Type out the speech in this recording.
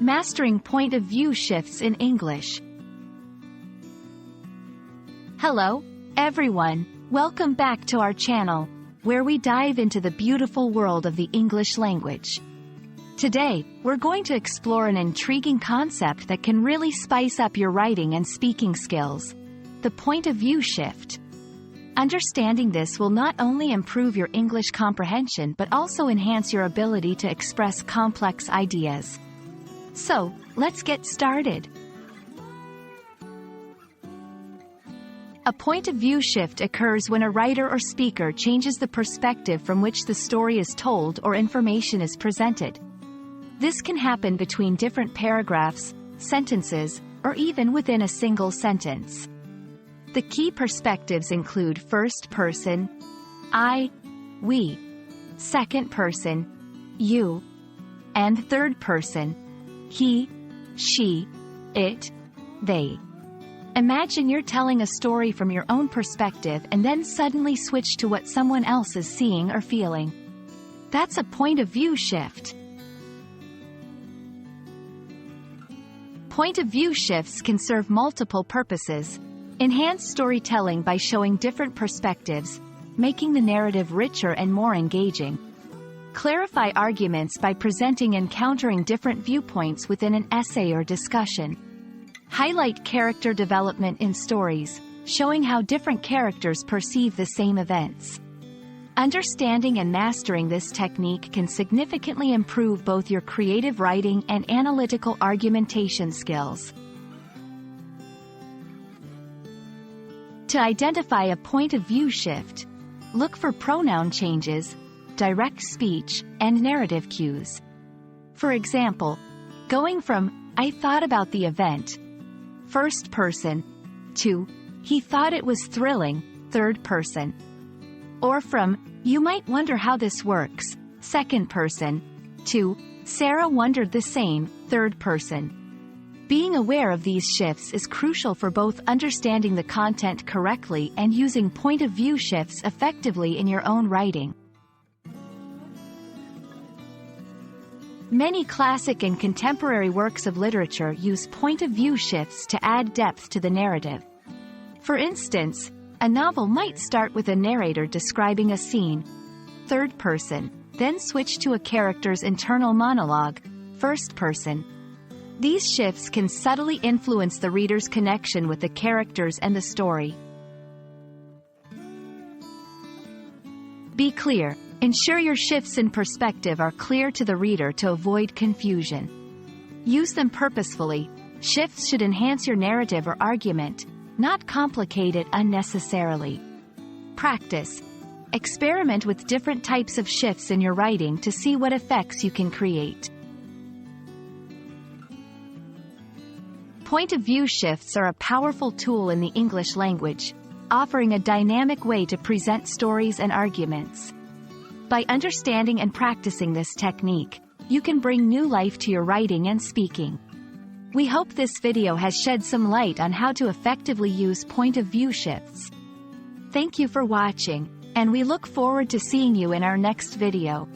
Mastering point of view shifts in English. Hello, everyone. Welcome back to our channel, where we dive into the beautiful world of the English language. Today, we're going to explore an intriguing concept that can really spice up your writing and speaking skills: the point of view shift. Understanding this will not only improve your English comprehension but also enhance your ability to express complex ideas. So, let's get started. A point of view shift occurs when a writer or speaker changes the perspective from which the story is told or information is presented. This can happen between different paragraphs, sentences, or even within a single sentence. The key perspectives include first person, I, we, second person, you, and third person, he, she, it, they. Imagine you're telling a story from your own perspective and then suddenly switch to what someone else is seeing or feeling. That's a point of view shift. Point of view shifts can serve multiple purposes. Enhance storytelling by showing different perspectives, making the narrative richer and more engaging. Clarify arguments by presenting and countering different viewpoints within an essay or discussion. Highlight character development in stories, showing how different characters perceive the same events. Understanding and mastering this technique can significantly improve both your creative writing and analytical argumentation skills. To identify a point of view shift, look for pronoun changes, direct speech, and narrative cues. For example, going from "I thought about the event," first person, to "He thought it was thrilling," third person. Or from "You might wonder how this works," second person, to "Sarah wondered the same," third person. Being aware of these shifts is crucial for both understanding the content correctly and using point of view shifts effectively in your own writing. Many classic and contemporary works of literature use point of view shifts to add depth to the narrative. For instance, a novel might start with a narrator describing a scene, third person, then switch to a character's internal monologue, first person. These shifts can subtly influence the reader's connection with the characters and the story. Be clear. Ensure your shifts in perspective are clear to the reader to avoid confusion. Use them purposefully. Shifts should enhance your narrative or argument, not complicate it unnecessarily. Practice. Experiment with different types of shifts in your writing to see what effects you can create. Point of view shifts are a powerful tool in the English language, offering a dynamic way to present stories and arguments. By understanding and practicing this technique, you can bring new life to your writing and speaking. We hope this video has shed some light on how to effectively use point of view shifts. Thank you for watching, and we look forward to seeing you in our next video.